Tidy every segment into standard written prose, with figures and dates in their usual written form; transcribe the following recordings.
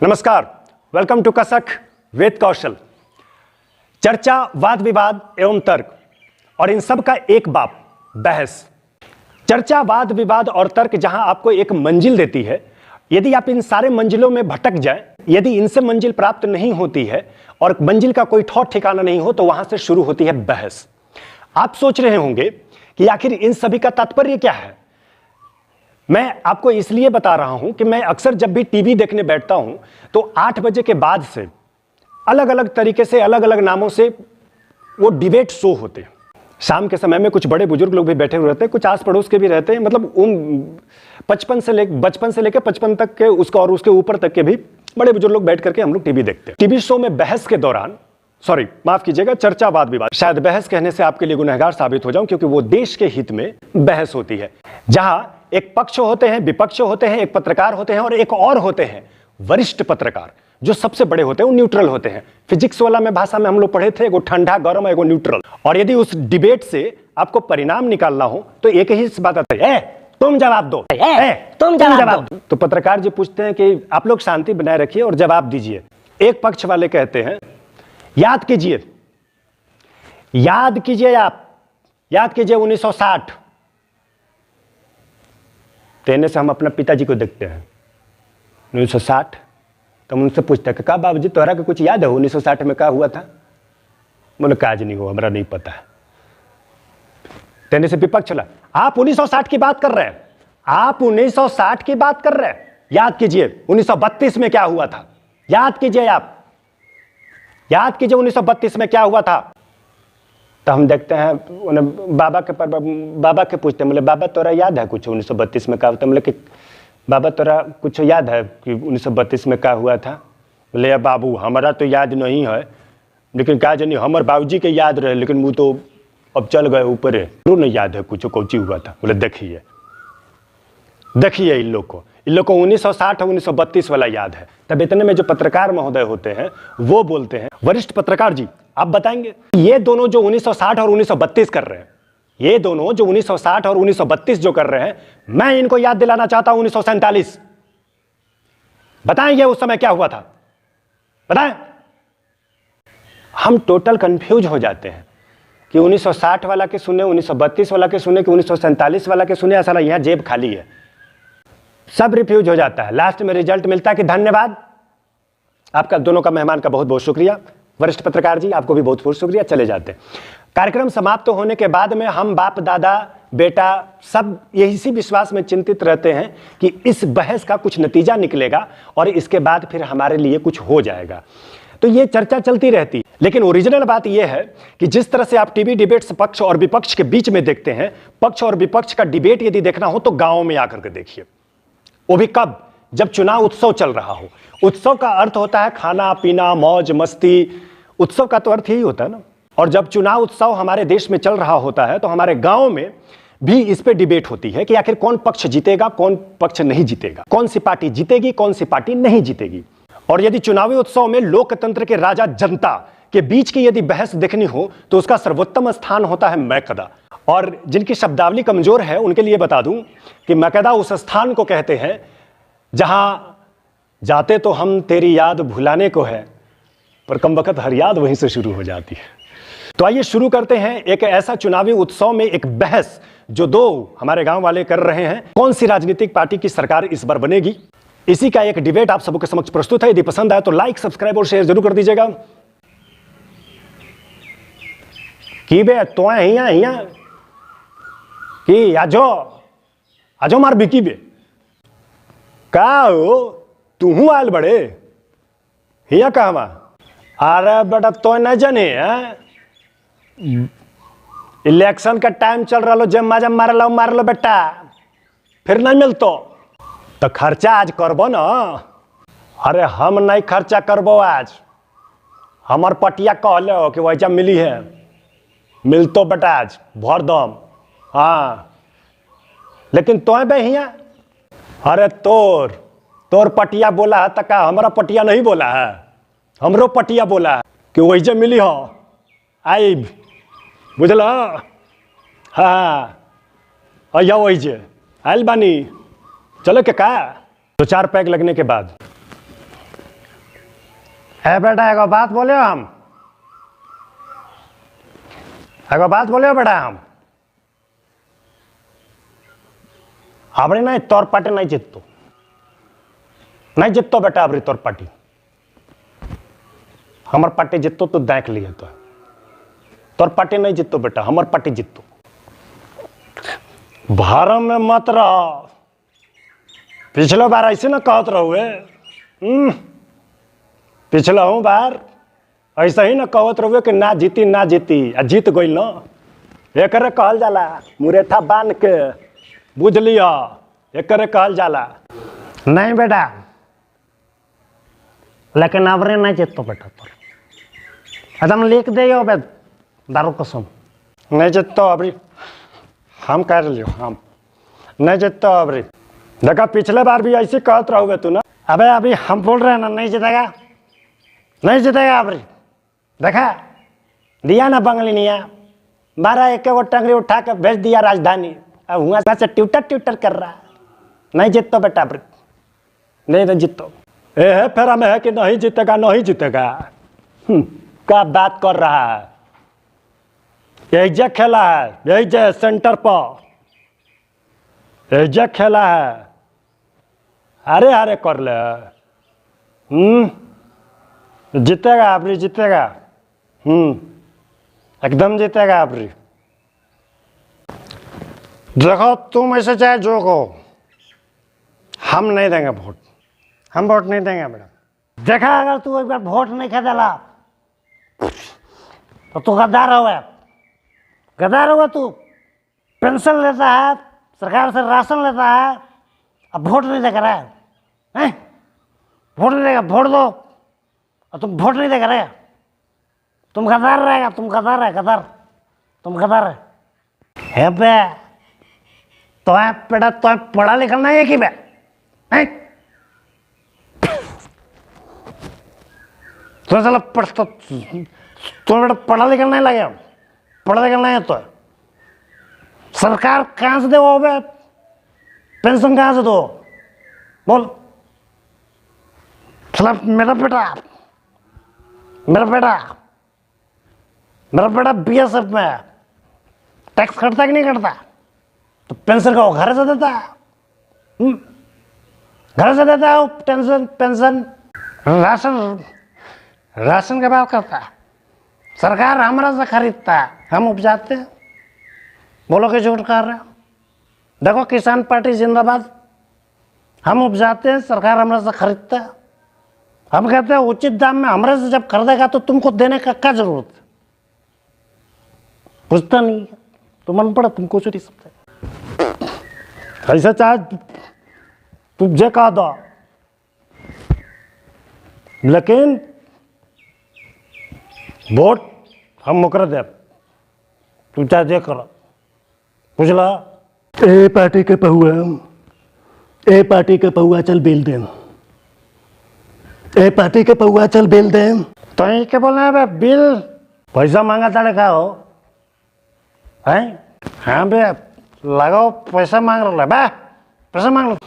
नमस्कार, welcome to कसक वेद कौशल। चर्चा, वाद विवाद एवं तर्क और इन सब का एक बाप बहस। चर्चा, वाद विवाद और तर्क जहां आपको एक मंजिल देती है, यदि आप इन सारे मंजिलों में भटक जाएं, यदि इनसे मंजिल प्राप्त नहीं होती है और मंजिल का कोई ठौर ठिकाना नहीं हो, तो वहां से शुरू होती है बहस। आप सोच रहे होंगे कि आखिर इन सभी का तात्पर्य क्या है। मैं आपको इसलिए बता रहा हूं कि मैं अक्सर जब भी टीवी देखने बैठता हूं तो 8 बजे के बाद से अलग अलग तरीके से, अलग अलग नामों से वो डिबेट शो होते हैं। शाम के समय में कुछ बड़े बुजुर्ग लोग भी बैठे हुए रहते हैं, कुछ आस पड़ोस के भी रहते हैं, मतलब बचपन से लेकर 55 तक के, उसका और उसके ऊपर तक के भी बड़े बुजुर्ग लोग बैठ करके हम लोग टीवी देखते हैं। टीवी शो में बहस के दौरान, सॉरी माफ कीजिएगा, चर्चा, वाद विवाद, शायद बहस कहने से आपके लिए गुनहगार साबित हो जाऊं, क्योंकि वो देश के हित में बहस होती है, जहां एक पक्ष होते हैं, विपक्ष होते हैं, एक पत्रकार होते हैं और एक और होते हैं वरिष्ठ पत्रकार, जो सबसे बड़े होते हैं, वो न्यूट्रल होते हैं। फिजिक्स वाला में भाषा में हम लोग पढ़े थे, एगो ठंडा गर्म, एगो न्यूट्रल। और यदि उस डिबेट से आपको परिणाम निकालना हो तो एक ही बात आती है, तुम जवाब दो, तुम जवाब दो। तो पत्रकार जी पूछते हैं कि आप लोग शांति बनाए रखिए और जवाब दीजिए। एक पक्ष वाले कहते हैं, याद कीजिए, आप याद कीजिए 1960। कहने से हम अपना पिताजी को देखते हैं 1960, तो हम उनसे पूछते हैं, का बाबूजी तोहरा के कुछ याद है 1960 में क्या हुआ था? बोले काज नहीं हो, हमरा नहीं पता है। कहने से विपक्ष चला, आप 1960 की बात कर रहे हैं, आप 1960 की बात कर रहे हैं, याद कीजिए 1932 में क्या हुआ था, याद कीजिए, आप याद कीजिए 1932 में क्या हुआ था। तो हम देखते हैं, उन्हें बाबा के पूछते हैं, बोले बाबा तोरा याद है कुछ 1932 में क्या हुआ था? बोले कि बाबा तोरा कुछ याद है कि 1932 में क्या हुआ था? बोले बाबू हमारा तो याद नहीं है, लेकिन क्या जानी हमारे बाबूजी के याद रहे, लेकिन वो तो अब चल गए ऊपर है, तो नहीं याद है कुछ कौची हुआ था। बोले देखिए इन लोग को 1960 और 1932 वाला याद है। तब इतने में जो पत्रकार महोदय होते हैं वो बोलते हैं, वरिष्ठ पत्रकार जी आप बताएंगे, ये दोनों जो 1960 और 1932 कर रहे हैं, ये दोनों जो 1960 और 1932 जो कर रहे हैं, मैं इनको याद दिलाना चाहता हूं 1947। बताएंगे उस समय क्या हुआ था, बताएं। हम टोटल कंफ्यूज हो जाते हैं कि 1960 वाला के सुने, 1932 वाला के सुने, कि 1947 वाला के सुने, असल यहां जेब खाली है, सब रिफ्यूज हो जाता है। लास्ट में रिजल्ट मिलता है कि धन्यवाद, आपका दोनों का, मेहमान का बहुत बहुत शुक्रिया, वरिष्ठ पत्रकार जी आपको भी बहुत बहुत शुक्रिया, चले जाते हैं। कार्यक्रम समाप्त होने के बाद में हम बाप दादा बेटा सब इसी विश्वास में चिंतित रहते हैं कि इस बहस का कुछ नतीजा निकलेगा और इसके बाद फिर हमारे लिए कुछ हो जाएगा। तो ये चर्चा चलती रहती, लेकिन ओरिजिनल बात यह है कि जिस तरह से आप टीवी डिबेट्स पक्ष और विपक्ष के बीच में देखते हैं, पक्ष और विपक्ष का डिबेट यदि देखना हो तो गांव में आकर के देखिए, वो भी कब? जब चुनाव उत्सव चल रहा हो। उत्सव का अर्थ होता है खाना पीना, मौज मस्ती, उत्सव का तो अर्थ यही होता है ना। और जब चुनाव उत्सव हमारे देश में चल रहा होता है तो हमारे गांव में भी इस पे डिबेट होती है कि आखिर कौन पक्ष जीतेगा, कौन पक्ष नहीं जीतेगा, कौन सी पार्टी जीतेगी, कौन सी पार्टी नहीं जीतेगी। और यदि चुनावी उत्सव में लोकतंत्र के राजा जनता के बीच की यदि बहस देखनी हो तो उसका सर्वोत्तम स्थान होता है मैकदा। और जिनकी शब्दावली कमजोर है उनके लिए बता दूं कि मैकदा उस स्थान को कहते हैं जहां जाते तो हम तेरी याद भुलाने को है, पर कमबख्त हर याद वहीं से शुरू हो जाती है। तो आइए शुरू करते हैं एक ऐसा चुनावी उत्सव में एक बहस जो दो हमारे गांव वाले कर रहे हैं, कौन सी राजनीतिक पार्टी की सरकार इस बार बनेगी। इसी का एक डिबेट आप सबके समक्ष प्रस्तुत है। यदि पसंद आए तो लाइक, सब्सक्राइब और शेयर जरूर कर दीजिएगा। की बे तो हिया कि आजो मार बिकी बे, का हो तू आयल बड़े हिया कहवा? अरे बेटा तो न जाने, इलेक्शन का टाइम चल रहा, जब मजा मार लो बेटा, फिर नहीं मिलतो तो खर्चा आज करबो ना। अरे हम नहीं खर्चा करबो आज, हमार पटिया कहले हो कि वैसा मिली है, मिलतो बेटा आज भर दम। हाँ लेकिन तो बे हिया, अरे तोर पटिया बोला है तका, हमारा पटिया नहीं बोला है, हमरो पटिया बोला है कि वैसे मिली हो आई, बुझल? हाँ अया वैसे आयल बानी, चलो के का। 2-4 पैक लगने के बाद है बेटा एगो बात बोले हम, एगो बात बोले बेटा हम अबरी नहीं तोर पार्टी नहीं जीतो, नहीं जीतो बेटा अबरी तोर पार्टी। हमार पार्टी जीतो तो देख लिए तो तोर पार्टी नहीं जीतो बेटा, हमार पार्टी जीतो। भरम में मत रहो, पिछले बार ऐसे ना कहत रहुए, पिछला हूँ बार ऐसा ही ना कहत रहुए कि ना जीती ना जीती, जीत गई ना। एक कहल जाला मुरेठा बांध के, बुझ लिया, एक कहल जाला। नहीं बेटा, लेकिन अबरे नहीं जीतो बेटा तोर, एकदम लिख दे बे दारू कसम, नहीं जीतो अबरी, हम कह लियो हम नहीं जीतो अबरी। देखा पिछले बार भी ऐसे कहत रहोगे तू ना, अबे अभी हम बोल रहे हैं ना नहीं जीतेगा, नहीं जीतेगा अबरी। देखा दिया ना बंगलिनिया, 12 वो टंगरी उठा के भेज दिया राजधानी, अब वहां से ट्यूटर ट्यूटर कर रहा। नहीं जीतो बेटा अबरी, नहीं तो जीतो। है फेरा में है कि नहीं जीतेगा नहीं जीतेगा, क्या बात कर रहा है। यही जे खेला है, यही जे सेंटर पर यही जे खेला है, अरे अरे कर ले। जीतेगा अबरी, जीतेगा, एकदम जीतेगा अबरी। देखो तुम ऐसे चाहे जो को, हम नहीं देंगे वोट, हम वोट नहीं देंगे मैडम। देखा अगर तू एक बार वोट नहीं खेला तो तू गद्दार हो गया, गद्दार होगा तू। पेंशन लेता है, सरकार से राशन लेता है, अब वोट नहीं देकर है, वोट नहीं देगा, वोट दो और तुम वोट नहीं देकर है, तुम गद्दार रहेगा, तुम गद्दार है, गद्दार, तुम गद्दार है बे। तो है बेटा, तो पढ़ा लिखा नहीं है कि बे, तो चलो पढ़ता, तुम बेटा पढ़ा लिखा नहीं लगे, पढ़ा लिखा नहीं है तो सरकार कहाँ से दे वो बे, पेंशन कहाँ से दो बोल। चला मेरा बेटा, मेरा बेटा, मेरा बेटा बीएसएफ में टैक्स कटता कि नहीं कटता, तो पेंशन का वो घर से देता है, घर से देता है वो पेंशन, पेंशन। राशन, राशन के बात करता है, सरकार हमारा से खरीदता है, हम उपजाते हैं। बोलो कि झूठ कर रहे हैं। देखो किसान पार्टी जिंदाबाद, हम उपजाते हैं, सरकार हमारे से खरीदता है। हम कहते हैं उचित दाम में हमारे से जब खरीदेगा तो तुमको देने का क्या जरूरत है, पूछता नहीं है, तुम अनपढ़, तुम कुछ नहीं सकते। ऐसा चाहे तुझे कहा दो, लेकिन वोट हम मुकर दे, तू चाहे दे कर, बुझला। ए पार्टी के पहुआ, ए पार्टी के पहुआ चल बेल दे, ए पार्टी के पहुआ चल बेल दे। तो ये क्या बोलना है बे, बिल पैसा मांगा था क्या हो हैं? हाँ बे लगाओ, पैसा मांग रहा है बे, पैसा मांग लो।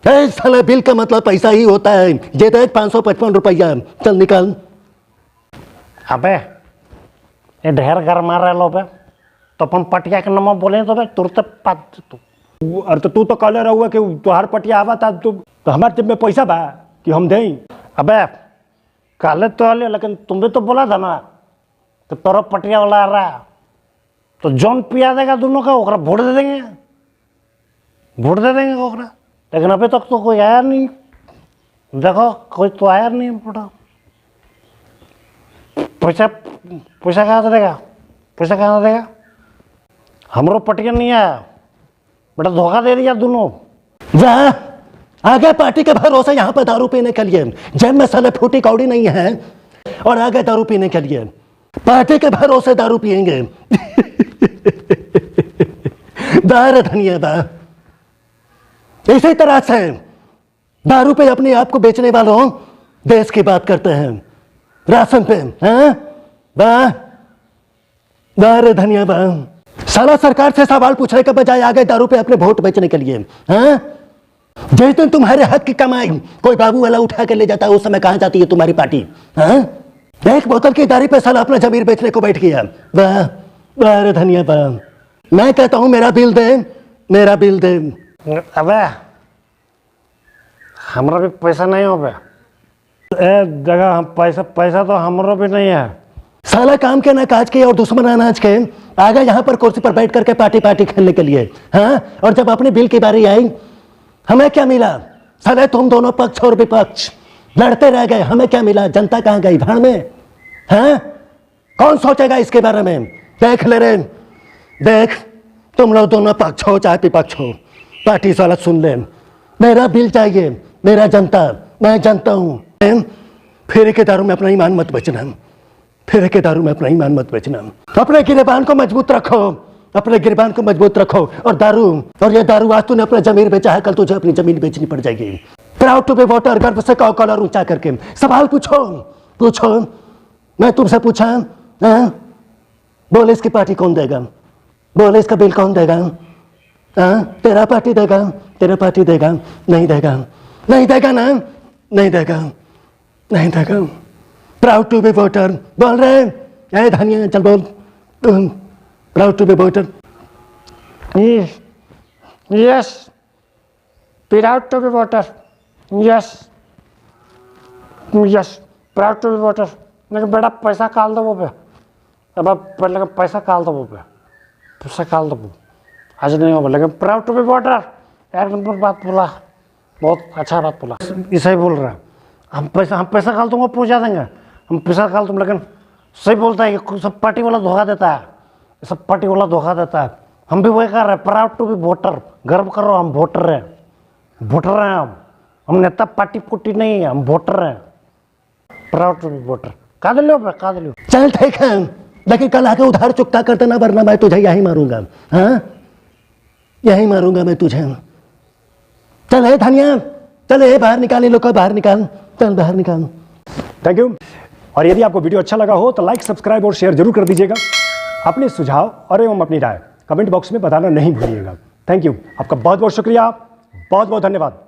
ए साला बिल का मतलब पैसा ही होता है, ये तो 555 रुपया, चल निकाल। अबे ये ढेर घर मार रहे लो बे, तो अपन पटिया के नाम बोले तो बे तुरंत पात तू। अरे तो तू तो कहले रहुआ कि तुहार पटिया आवा था, तो हमारे जेब में पैसा बा कि हम दें। अबे काले तो आले, लेकिन तुम भी तो बोला था ना कि तोरा पटिया वाला आ रहा है, तो जौन पिया देगा दोनों का ओकरा वोट दे देंगे, वोट दे देंगे ओकरा। लेकिन अभी तक तो कोई आया नहीं, देखो कोई तो आया नहीं बेटा। पैसा, पैसा कहाँ से देगा, पैसा कहाँ से देगा? हमरो पटिया नहीं आया बेटा, धोखा दे दिया दोनों। जा आगे पार्टी के भरोसे यहाँ पर दारू पीने के लिए, जेब में साले फूटी कौड़ी नहीं है और आगे दारू पीने के लिए पार्टी के भरोसे दारू पिएंगे। दार धनिया दा, इसी तरह से दारू पे अपने आप को बेचने वालों देश की बात करते हैं, राशन पे, हैं? वाह दार धनिया बा, साला सरकार से सवाल पूछने के बजाय आ गए दारू पे अपने वोट बेचने के लिए, हैं? जिस दिन तुम्हारे हक की कमाई कोई बाबू वाला उठा के ले जाता है, उस समय कहां जाती है तुम्हारी पार्टी? हाँ? एक बोतल की दारू पे साला अपना जमीर बेचने को बैठ गया। वाह वाह रे धनिया वाह। मैं कहता हूं मेरा बिल दे, मेरा बिल दे। अबे हमरा भी पैसा नहीं हो बे। ए जगह हम पैसा तो हमरो भी नहीं है। साला काम के ना काज के और दुश्मन अनाज के आ गए यहाँ पर कुर्सी पर बैठ करके पार्टी खेलने के लिए। हाँ? और जब अपनी बिल की बारी आई, हमें क्या मिला? साले तुम दोनों पक्ष और विपक्ष लड़ते रह गए, हमें क्या मिला? जनता कहाँ गई? भाड़ में। हाँ? कौन सोचेगा इसके बारे में? देख ले रे, देख, तुम लोग दोनों पक्ष हो चाहे विपक्ष हो, पार्टी वाला सुन ले, मेरा बिल चाहिए, मेरा जनता, मैं जानता हूं। फिर के दारू में अपना ईमान मत बेचना, फिर के दारू में अपना ईमान मत बेचना। अपने गिरबान को मजबूत रखो, अपने गिरबान को मजबूत रखो। और दारू, और ये दारू आज तूने अपना जमीन बेचा है, कल तुझे अपनी जमीन बेचनी पड़ जाएगी। प्राउड टू बी वोटर, गर्व से कहो, कॉलर ऊंचा करके सवाल पूछो, पूछो। मैं तुमसे पूछा, हाँ? बोले इसकी पार्टी कौन देगा? बोले इसका बिल कौन देगा? हाँ? तेरा पार्टी देगा? तेरा पार्टी देगा? नहीं देगा, नहीं देगा ना, नहीं देगा, नहीं देगा। प्राउड टू बी वोटर बोल रहे हैं? धनिया चल बोल, proud to be voter. Yes, proud to be voter, yes yes, proud to be voter. लेकिन बेटा पैसा काल दो वो पे, अब पहले पैसा काल दो वो पे, पैसा काल दो, आज नहीं होगा। लेकिन प्राउड टू बी वोटर, एक नंबर बात बोला, बहुत अच्छा बात बोला। ऐसा ही बोल रहा है, हम पैसा काल दूंगा, पहुँचा देंगे, हम पैसा काल तुम। लेकिन सही बोलता है कि सब पार्टी वाला धोखा देता है, सब पार्टी वाला धोखा देता है। हम भी वही कर रहे हैं, प्राउड टू बी वोटर, गर्व करो, हम वोटर हैं, वोटर हैं हम नेता पार्टी पुट्टी नहीं है, हम वोटर हैं, प्राउड टू बी वोटर। का लो का लो। चल ठीक है, लेकिन कल आके उधार चुकता कर देना, वरना मैं तुझे यही मारूंगा। हाँ? यही मारूंगा मैं तुझे। चल है धनिया, चल है बाहर निकाल, लोग बाहर निकाल, चल बाहर निकाल। Thank you. और यदि आपको वीडियो अच्छा लगा हो तो लाइक, सब्सक्राइब और शेयर जरूर कर दीजिएगा। अपने सुझाव और एवं अपनी राय कमेंट बॉक्स में बताना नहीं भूलिएगा। थैंक यू, आपका बहुत बहुत शुक्रिया, बहुत बहुत धन्यवाद।